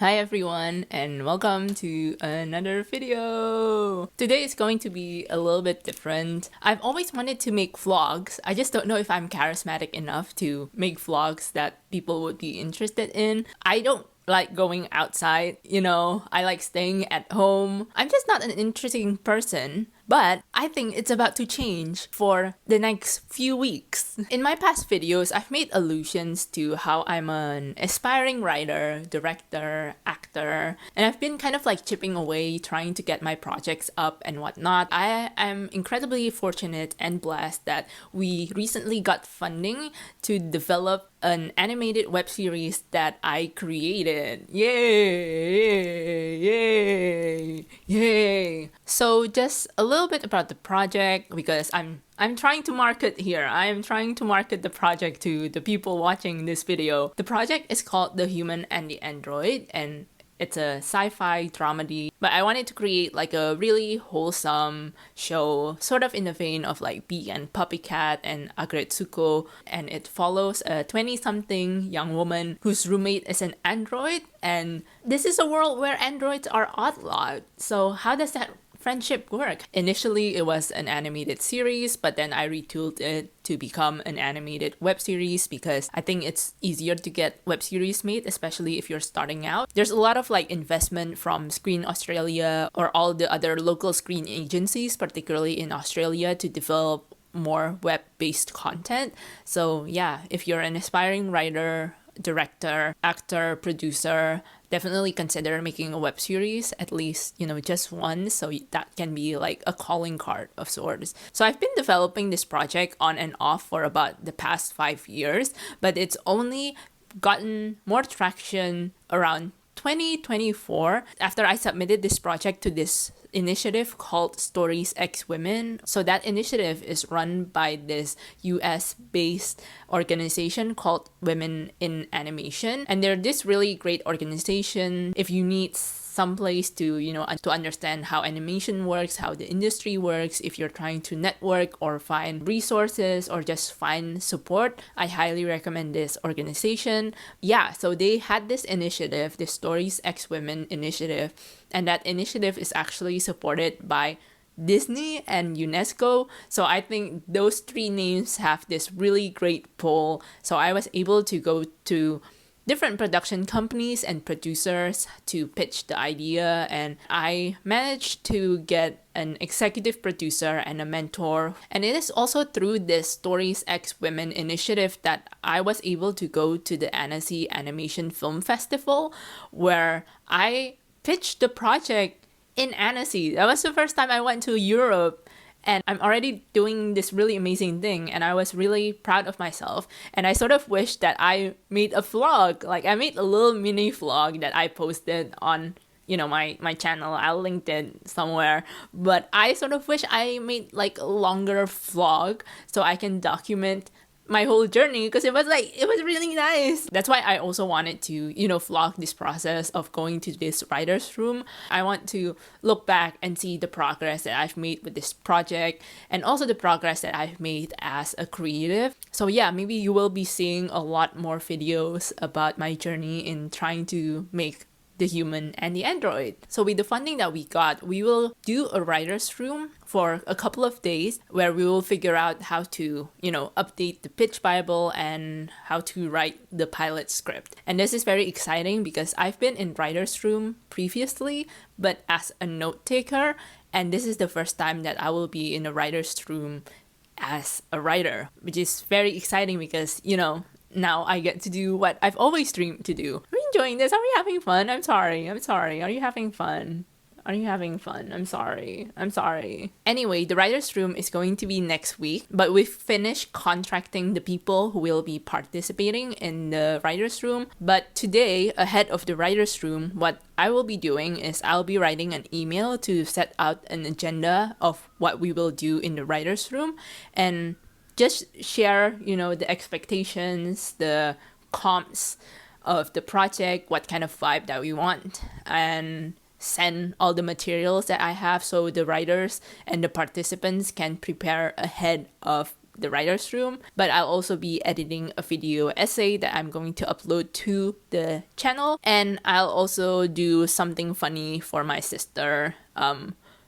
Hi everyone and welcome to another video. Today is going to be a little bit different. I've always wanted to make vlogs. I just don't know if I'm charismatic enough to make vlogs that people would be interested in. I don't like going outside, I like staying at home. I'm just not an interesting person. But I think it's about to change for the next few weeks. In my past videos, I've made allusions to how I'm an aspiring writer, director, actor, and I've been kind of like chipping away trying to get my projects up and whatnot. I am incredibly fortunate and blessed that we recently got funding to develop an animated web series that I created. Yay! Yay! Yay! So just a little bit about the project, because I'm trying to market here. I'm trying to market the project to the people watching this video. The project is called The Human and the Android, and it's a sci-fi dramedy, but I wanted to create like a really wholesome show, sort of in the vein of like Bee and Puppycat and Agretsuko, and it follows a 20-something young woman whose roommate is an android, and this is a world where androids are outlawed. So how does that friendship work? Initially, it was an animated series, but then I retooled it to become an animated web series because I think it's easier to get web series made, especially if you're starting out. There's a lot of like investment from Screen Australia or all the other local screen agencies, particularly in Australia, to develop more web-based content. So yeah, if you're an aspiring writer, director, actor, producer, definitely consider making a web series, at least, just one, so that can be like a calling card of sorts. So I've been developing this project on and off for about the past 5 years, but it's only gotten more traction around 2024 after I submitted this project to this initiative called Stories X Women. So that initiative is run by this US-based organization called Women in Animation, and they're this really great organization. If you need some place to to understand how animation works, how the industry works, if you're trying to network or find resources or just find support, I highly recommend this organization. Yeah, so they had this initiative, the Stories X Women initiative, and that initiative is actually supported by Disney and UNESCO. So I think those three names have this really great pull. So I was able to go to different production companies and producers to pitch the idea, and I managed to get an executive producer and a mentor. And it is also through this Stories X Women initiative that I was able to go to the Annecy Animation Film Festival, where I pitched the project in Annecy. That was the first time I went to Europe, and I'm already doing this really amazing thing, and I was really proud of myself. And I sort of wish that I made a vlog. Like, I made a little mini vlog that I posted on my channel. I'll link it somewhere. But I sort of wish I made like a longer vlog so I can document my whole journey, because it was really nice. That's why I also wanted to vlog this process of going to this writer's room. I want to look back and see the progress that I've made with this project, and also the progress that I've made as a creative. So yeah, maybe you will be seeing a lot more videos about my journey in trying to make The Human and the Android. So with the funding that we got, we will do a writer's room for a couple of days where we will figure out how to, update the pitch Bible and how to write the pilot script. And this is very exciting because I've been in writer's room previously, but as a note taker, and this is the first time that I will be in a writer's room as a writer, which is very exciting because, now I get to do what I've always dreamed to do. Are you enjoying this? Are we having fun? I'm sorry. Are you having fun? Are you having fun? I'm sorry. Anyway, the writer's room is going to be next week, but we've finished contracting the people who will be participating in the writer's room. But today, ahead of the writer's room, what I will be doing is I'll be writing an email to set out an agenda of what we will do in the writer's room, and just share, the expectations, the comps of the project, what kind of vibe that we want, and send all the materials that I have so the writers and the participants can prepare ahead of the writer's room, but I'll also be editing a video essay that I'm going to upload to the channel, and I'll also do something funny for my sister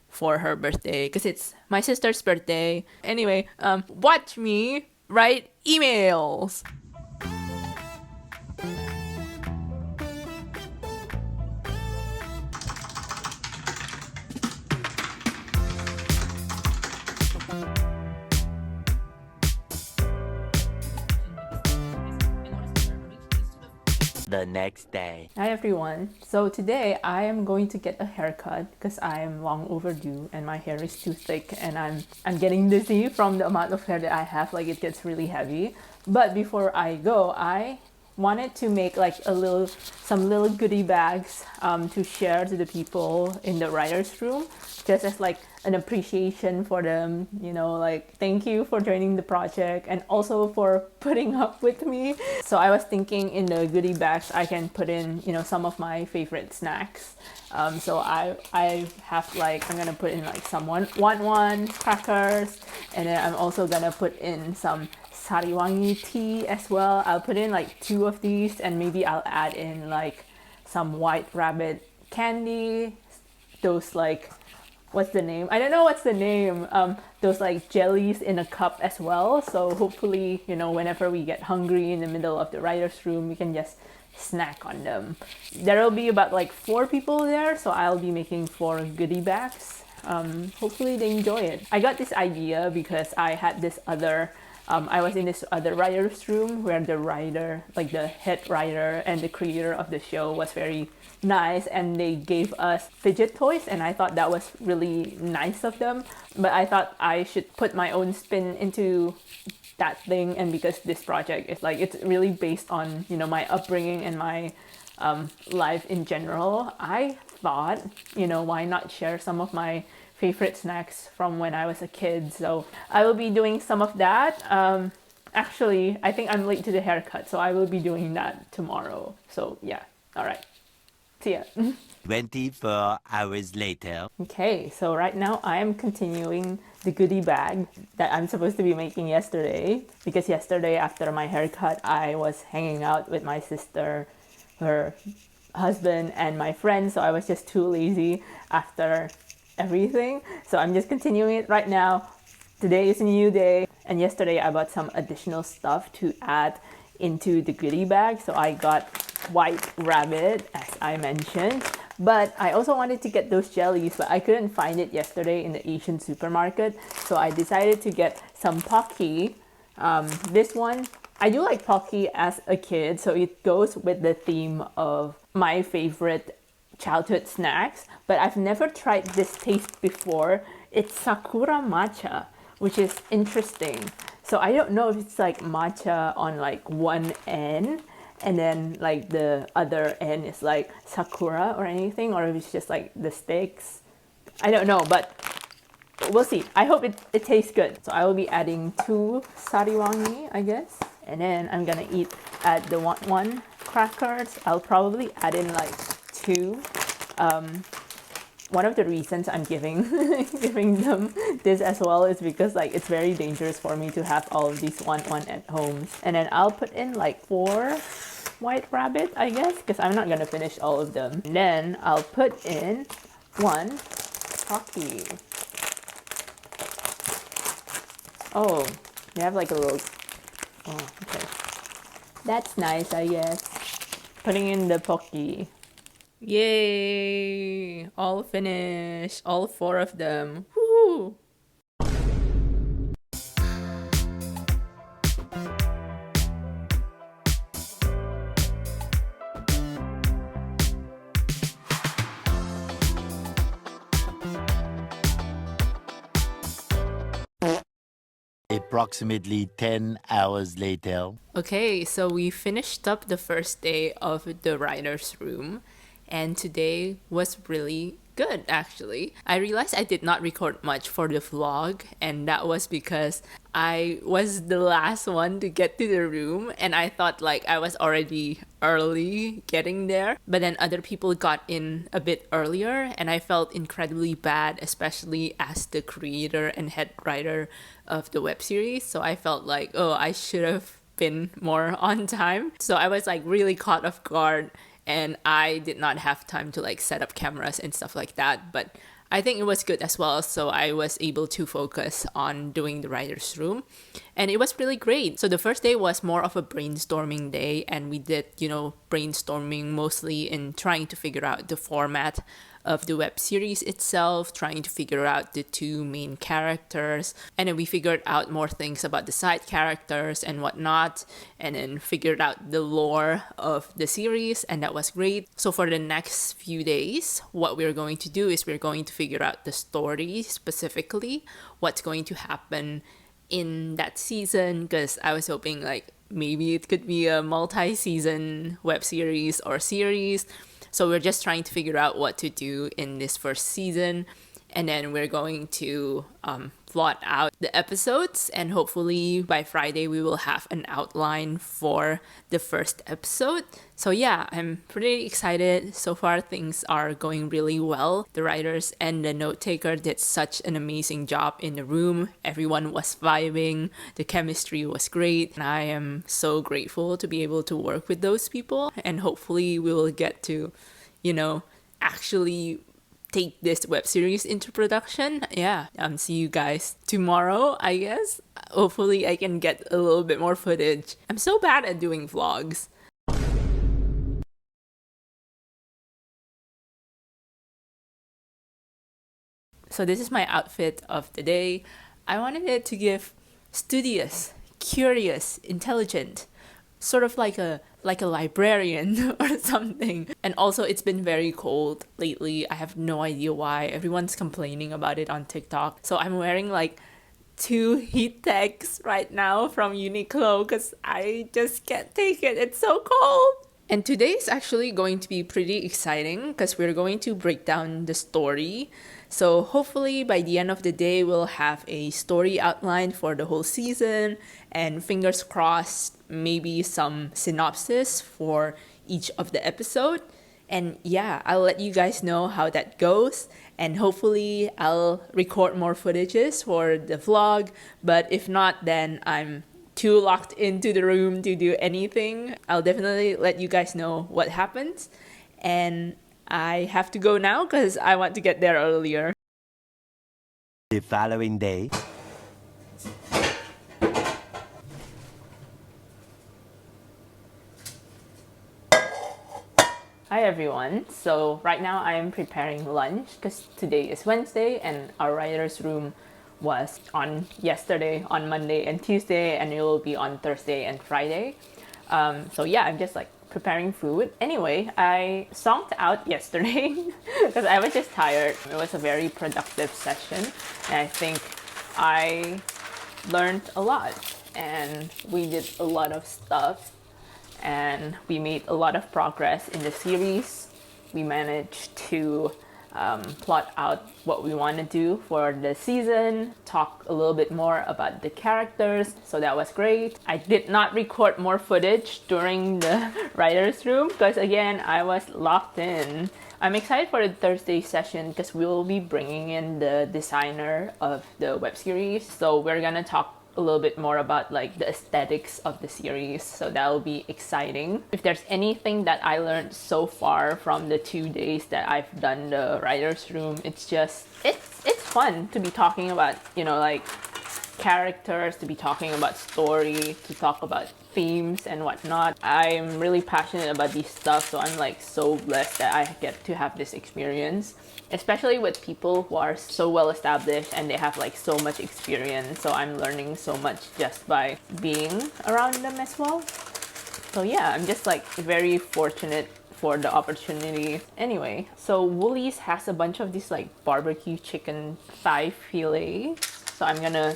for her birthday, because it's my sister's birthday. Anyway, watch me write emails. The next day. Hi everyone. So today I am going to get a haircut because I am long overdue and my hair is too thick and I'm getting dizzy from the amount of hair that I have. Like, it gets really heavy. But before I go, I wanted to make like some little goodie bags to share to the people in the writer's room, just as like an appreciation for them, you know, like thank you for joining the project and also for putting up with me. So I was thinking in the goodie bags I can put in, you know, some of my favorite snacks. So I have like, I'm gonna put in like some one crackers, and then I'm also gonna put in some sariwangi tea as well. I'll put in like 2 of these, and maybe I'll add in like some white rabbit candy, those like, what's the name? I don't know what's the name. Those like jellies in a cup as well. So hopefully, you know, whenever we get hungry in the middle of the writer's room, we can just snack on them. There will be about like 4 people there, so I'll be making 4 goodie bags. Hopefully they enjoy it. I got this idea because I had this other I was in this other writer's room where the writer, like the head writer and the creator of the show, was very nice, and they gave us fidget toys, and I thought that was really nice of them. But I thought I should put my own spin into that thing, and because this project is like, it's really based on, you know, my upbringing and my life in general, I thought, you know, why not share some of my favorite snacks from when I was a kid. So I will be doing some of that. Actually, I think I'm late to the haircut, so I will be doing that tomorrow. So yeah, all right. See ya. 24 hours later. Okay, so right now I am continuing the goodie bag that I'm supposed to be making yesterday, because yesterday after my haircut, I was hanging out with my sister, her husband, and my friends, so I was just too lazy after everything. So I'm just continuing it right now. Today is a new day, and yesterday I bought some additional stuff to add into the goodie bag. So I got white rabbit, as I mentioned, but I also wanted to get those jellies, but I couldn't find it yesterday in the Asian supermarket, so I decided to get some Pocky. This one, I do like Pocky as a kid, so it goes with the theme of my favorite childhood snacks, but I've never tried this taste before. It's sakura matcha, which is interesting. So I don't know if it's like matcha on like one end and then like the other end is like sakura or anything, or if it's just like the sticks. I don't know, but we'll see. I hope it tastes good. So I will be adding 2 sariwangi, I guess. And then I'm gonna add the one crackers. I'll probably add in like 2. One of the reasons I'm giving them this as well is because like it's very dangerous for me to have all of these one at home. And then I'll put in like 4 white rabbit, I guess, because I'm not gonna finish all of them. And then I'll put in 1 Pocky. Oh, they have like a little, oh, okay. That's nice, I guess. Putting in the Pocky. Yay! All finished. All 4 of them. Woohoo! Approximately 10 hours later. Okay, so we finished up the first day of the writer's room, and today was really good actually. I realized I did not record much for the vlog, and that was because I was the last one to get to the room, and I thought like I was already early getting there, but then other people got in a bit earlier, and I felt incredibly bad, especially as the creator and head writer of the web series. So I felt like, oh, I should have been more on time. So I was like really caught off guard, and I did not have time to like set up cameras and stuff like that. But I think it was good as well, so I was able to focus on doing the writer's room, and it was really great. So the first day was more of a brainstorming day, and we did, brainstorming mostly in trying to figure out the format of the web series itself, trying to figure out the two main characters, and then we figured out more things about the side characters and whatnot, and then figured out the lore of the series, and that was great. So for the next few days, what we're going to do is we're going to figure out the story specifically, what's going to happen in that season, because I was hoping like maybe it could be a multi-season web series or series. So we're just trying to figure out what to do in this first season, and then we're going to plot out the episodes, and hopefully by Friday we will have an outline for the first episode. So yeah, I'm pretty excited. So far things are going really well. The writers and the note taker did such an amazing job in the room. Everyone was vibing, the chemistry was great, and I am so grateful to be able to work with those people, and hopefully we will get to, actually take this web series into production. Yeah, see you guys tomorrow, I guess. Hopefully I can get a little bit more footage. I'm so bad at doing vlogs. So this is my outfit of the day. I wanted it to give studious, curious, intelligent, sort of like a librarian or something. And also it's been very cold lately. I have no idea why. Everyone's complaining about it on TikTok. So I'm wearing like 2 heat techs right now from Uniqlo because I just can't take it. It's so cold. And today is actually going to be pretty exciting because we're going to break down the story. So hopefully by the end of the day, we'll have a story outline for the whole season, and fingers crossed, maybe some synopsis for each of the episode. And yeah, I'll let you guys know how that goes, and hopefully I'll record more footages for the vlog. But if not, then I'm too locked into the room to do anything. I'll definitely let you guys know what happens. And I have to go now because I want to get there earlier. The following day. Hi everyone. So right now I am preparing lunch because today is Wednesday and our writer's room was on yesterday, on Monday and Tuesday, and it will be on Thursday and Friday. So yeah, I'm just like preparing food. Anyway, I zonked out yesterday because I was just tired. It was a very productive session, and I think I learned a lot, and we did a lot of stuff, and we made a lot of progress in the series. We managed to plot out what we want to do for the season, talk a little bit more about the characters, so that was great. I did not record more footage during the writer's room because again, I was locked in. I'm excited for the Thursday session because we will be bringing in the designer of the web series, so we're gonna talk a little bit more about like the aesthetics of the series, so that'll be exciting. If there's anything that I learned so far from the 2 days that I've done the writer's room, it's just it's fun to be talking about, like characters, to be talking about story, to talk about themes and whatnot. I'm really passionate about these stuff, so I'm like so blessed that I get to have this experience, especially with people who are so well established and they have like so much experience. So I'm learning so much just by being around them as well. So yeah, I'm just like very fortunate for the opportunity. Anyway, so Woolies has a bunch of these like barbecue chicken thigh filet, so I'm gonna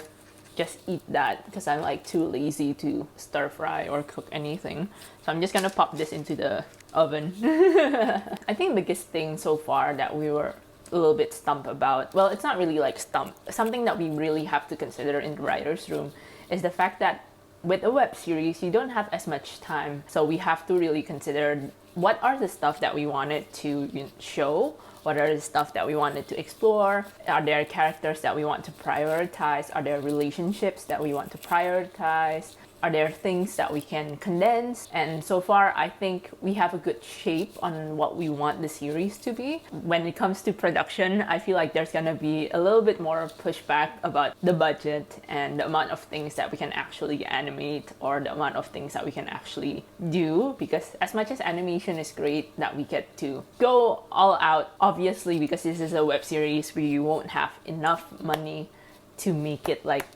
just eat that because I'm like too lazy to stir fry or cook anything. So I'm just gonna pop this into the oven. I think the biggest thing so far that we were a little bit stumped about, well, it's not really like stumped, something that we really have to consider in the writer's room is the fact that with a web series, you don't have as much time. So we have to really consider what are the stuff that we wanted to show, what are the stuff that we wanted to explore, are there characters that we want to prioritize, are there relationships that we want to prioritize, are there things that we can condense? And so far, I think we have a good shape on what we want the series to be. When it comes to production, I feel like there's gonna be a little bit more pushback about the budget and the amount of things that we can actually animate, or the amount of things that we can actually do. Because as much as animation is great, that we get to go all out, obviously, because this is a web series, we won't have enough money to make it like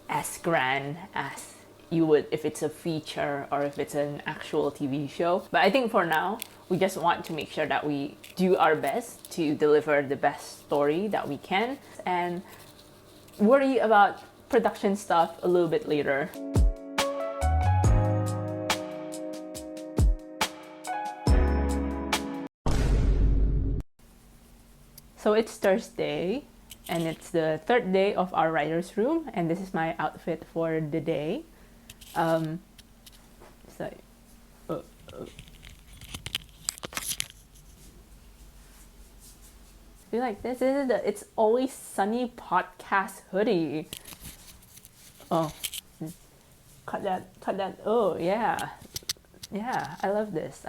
as grand as you would if it's a feature or if it's an actual TV show. But I think for now, we just want to make sure that we do our best to deliver the best story that we can and worry about production stuff a little bit later. So it's Thursday and it's the third day of our writer's room, and this is my outfit for the day. So, I feel like this is the It's Always Sunny podcast hoodie. Oh, cut that. Oh yeah, I love this.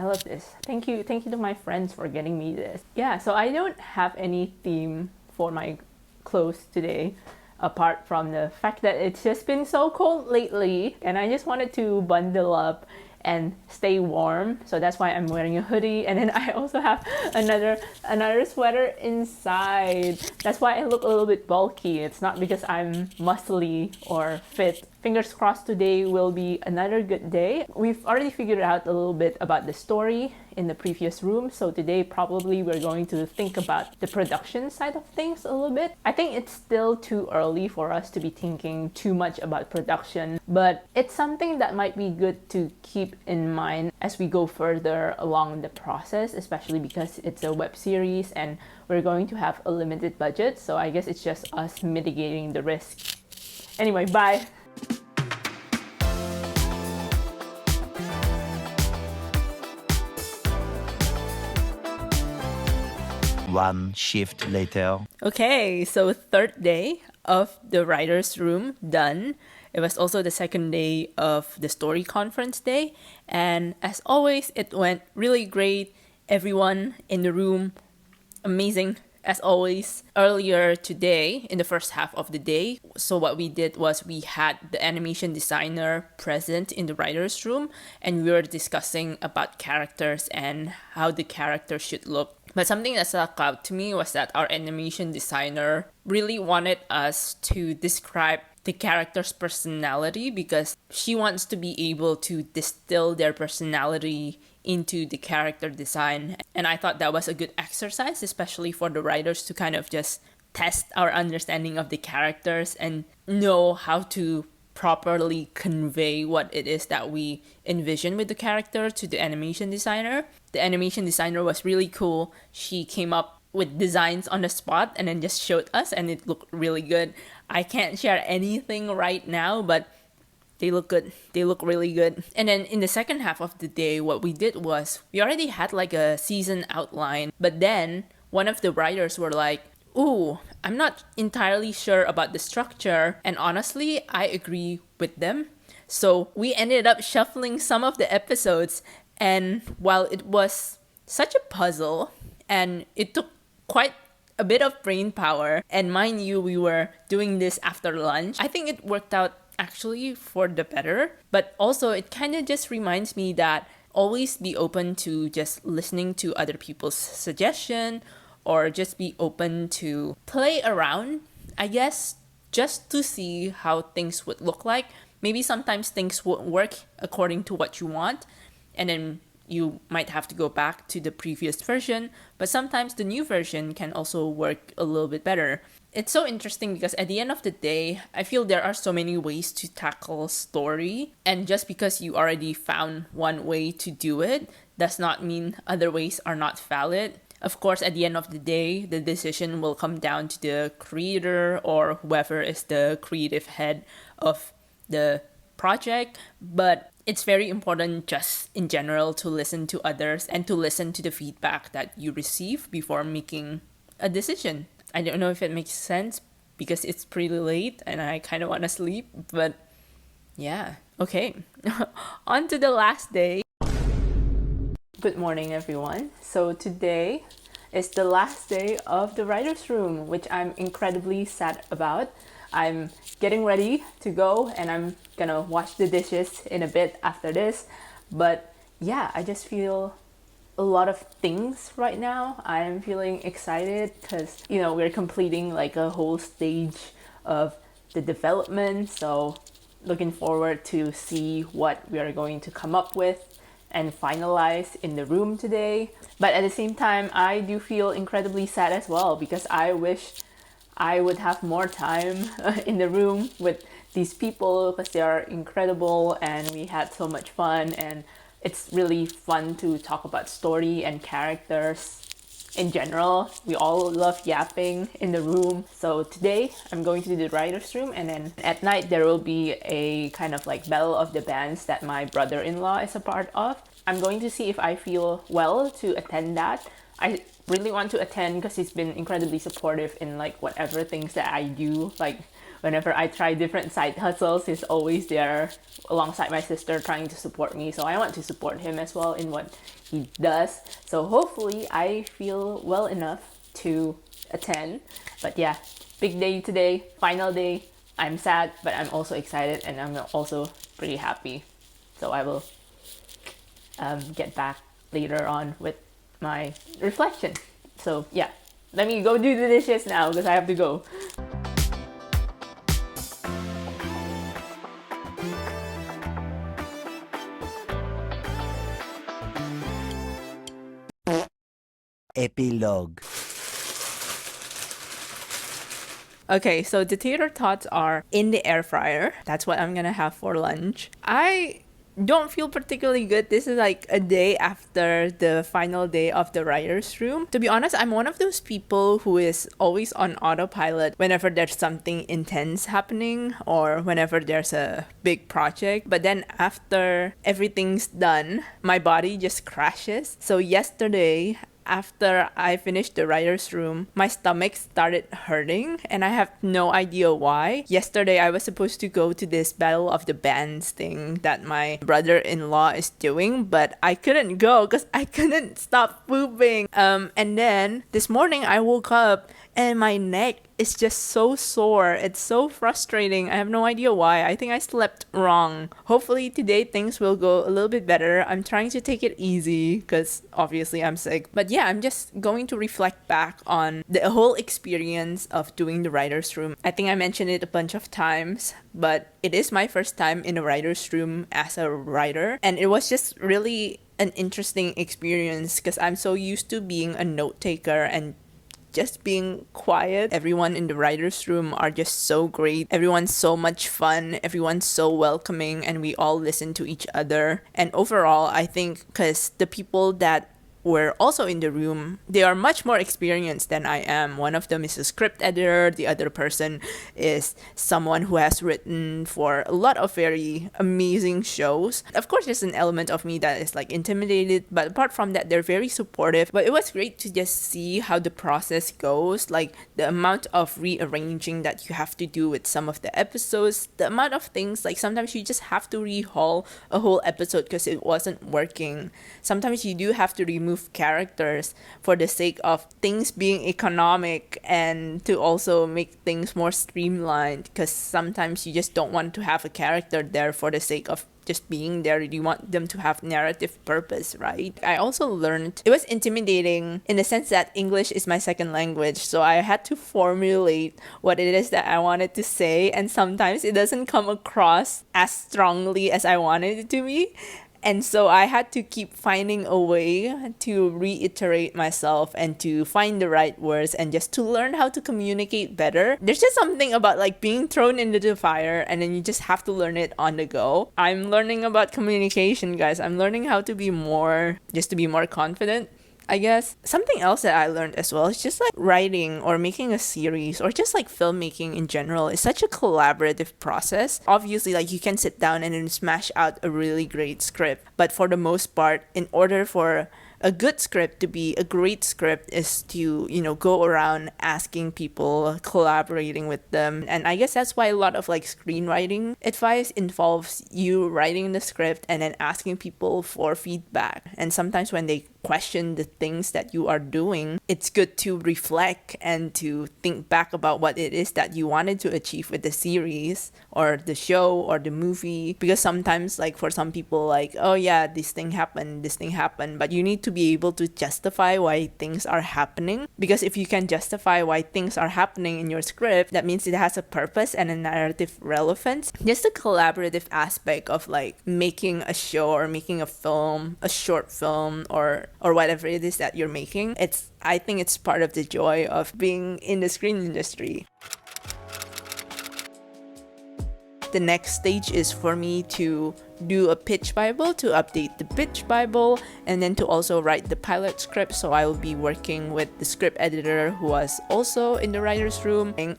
Thank you to my friends for getting me this. Yeah, so I don't have any theme for my clothes today, apart from the fact that it's just been so cold lately and I just wanted to bundle up and stay warm. So that's why I'm wearing a hoodie, and then I also have another sweater inside. That's why I look a little bit bulky. It's not because I'm muscly or fit. Fingers crossed today will be another good day. We've already figured out a little bit about the story in the previous room, so today probably we're going to think about the production side of things a little bit. I think it's still too early for us to be thinking too much about production, but it's something that might be good to keep in mind as we go further along the process, especially because it's a web series and we're going to have a limited budget, so I guess it's just us mitigating the risk. Anyway, bye! One shift later. Okay, so third day of the writer's room done. It was also the second day of the story conference day, and as always, it went really great. Everyone in the room, amazing as always. Earlier today, in the first half of the day, so what we did was we had the animation designer present in the writer's room, and we were discussing about characters and how the characters should look. But something that stuck out to me was that our animation designer really wanted us to describe the character's personality, because she wants to be able to distill their personality into the character design. And I thought that was a good exercise, especially for the writers to kind of just test our understanding of the characters and know how to properly convey what it is that we envision with the character to the animation designer. The animation designer was really cool. She came up with designs on the spot and then just showed us, and it looked really good. I can't share anything right now, but they look good. They look really good. And then in the second half of the day, what we did was we already had like a season outline, but then one of the writers were like, ooh, I'm not entirely sure about the structure. And honestly, I agree with them. So we ended up shuffling some of the episodes. And while it was such a puzzle and it took quite a bit of brain power, and mind you, we were doing this after lunch, I think it worked out actually for the better. But also, it kind of just reminds me that always be open to just listening to other people's suggestion, or just be open to play around, I guess, just to see how things would look like. Maybe sometimes things won't work according to what you want, and then you might have to go back to the previous version, but sometimes the new version can also work a little bit better. It's so interesting because at the end of the day, I feel there are so many ways to tackle story, and just because you already found one way to do it does not mean other ways are not valid. Of course, at the end of the day, the decision will come down to the creator or whoever is the creative head of the project, but it's very important just in general to listen to others and to listen to the feedback that you receive before making a decision. I don't know if it makes sense because it's pretty late and I kind of want to sleep, but yeah. Okay, on to the last day. Good morning, everyone. So today is the last day of the writer's room, which I'm incredibly sad about. I'm getting ready to go and I'm gonna wash the dishes in a bit after this. But yeah, I just feel a lot of things right now. I'm feeling excited because, we're completing like a whole stage of the development. So looking forward to see what we are going to come up with and finalize in the room today. But at the same time, I do feel incredibly sad as well because I wish I would have more time in the room with these people because they are incredible and we had so much fun, and it's really fun to talk about story and characters in general. We all love yapping in the room. So today I'm going to the writer's room, and then at night there will be a kind of like battle of the bands that my brother-in-law is a part of. I'm going to see if I feel well to attend that. I really want to attend because he's been incredibly supportive in like whatever things that I do. Like whenever I try different side hustles, he's always there alongside my sister trying to support me. So I want to support him as well in what he does. So hopefully I feel well enough to attend. But yeah, big day today, final day. I'm sad, but I'm also excited and I'm also pretty happy. So I will get back later on with my reflection. So yeah, let me go do the dishes now because I have to go. Epilogue. Okay, so the tater tots are in the air fryer. That's what I'm gonna have for lunch. I don't feel particularly good. This is like a day after the final day of the writer's room. To be honest, I'm one of those people who is always on autopilot whenever there's something intense happening or whenever there's a big project. But then after everything's done, my body just crashes. So yesterday, after I finished the writer's room, my stomach started hurting and I have no idea why. Yesterday, I was supposed to go to this Battle of the Bands thing that my brother-in-law is doing, but I couldn't go because I couldn't stop pooping. And then this morning, I woke up and my neck is just so sore. It's so frustrating. I have no idea why. I think I slept wrong. Hopefully today things will go a little bit better. I'm trying to take it easy because obviously I'm sick. But yeah, I'm just going to reflect back on the whole experience of doing the writer's room. I think I mentioned it a bunch of times, but it is my first time in a writer's room as a writer. And it was just really an interesting experience because I'm so used to being a note taker and just being quiet. Everyone in the writer's room are just so great. Everyone's so much fun. Everyone's so welcoming and we all listen to each other. And overall, I think because the people that were also in the room, they are much more experienced than I am. One of them is a script editor. The other person is someone who has written for a lot of very amazing shows. Of course, there's an element of me that is like intimidated, but apart from that, they're very supportive. But it was great to just see how the process goes, like the amount of rearranging that you have to do with some of the episodes, the amount of things, like sometimes you just have to rehaul a whole episode because it wasn't working. Sometimes you do have to remove characters for the sake of things being economic and to also make things more streamlined, because sometimes you just don't want to have a character there for the sake of just being there. You want them to have narrative purpose, right? I also learned it was intimidating in the sense that English is my second language, so I had to formulate what it is that I wanted to say, and sometimes it doesn't come across as strongly as I wanted it to be. And so I had to keep finding a way to reiterate myself and to find the right words and just to learn how to communicate better. There's just something about like being thrown into the fire and then you just have to learn it on the go. I'm learning about communication, guys. I'm learning how to be more, just to be more confident. I guess something else that I learned as well is just like writing or making a series or just like filmmaking in general is such a collaborative process. Obviously, like you can sit down and then smash out a really great script, but for the most part, in order for a good script to be a great script is to, go around asking people, collaborating with them. And I guess that's why a lot of like screenwriting advice involves you writing the script and then asking people for feedback. And sometimes when they question the things that you are doing, it's good to reflect and to think back about what it is that you wanted to achieve with the series or the show or the movie. Because sometimes, like for some people, like, oh yeah, this thing happened, but you need to be able to justify why things are happening. Because if you can justify why things are happening in your script, that means it has a purpose and a narrative relevance. Just the collaborative aspect of like making a show or making a film, a short film, or whatever it is that you're making. I think it's part of the joy of being in the screen industry. The next stage is for me to do a pitch bible, to update the pitch bible, and then to also write the pilot script. So I will be working with the script editor who was also in the writer's room. And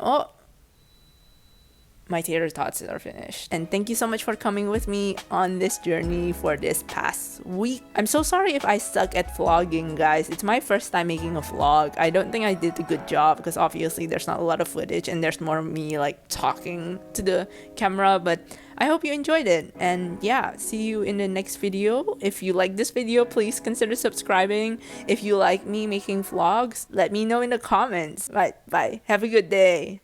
my tater tots are finished. And thank you so much for coming with me on this journey for this past week. I'm so sorry if I suck at vlogging, guys. It's my first time making a vlog. I don't think I did a good job because obviously there's not a lot of footage and there's more of me like talking to the camera, but I hope you enjoyed it. And yeah, see you in the next video. If you like this video, please consider subscribing. If you like me making vlogs, let me know in the comments. Bye. Have a good day.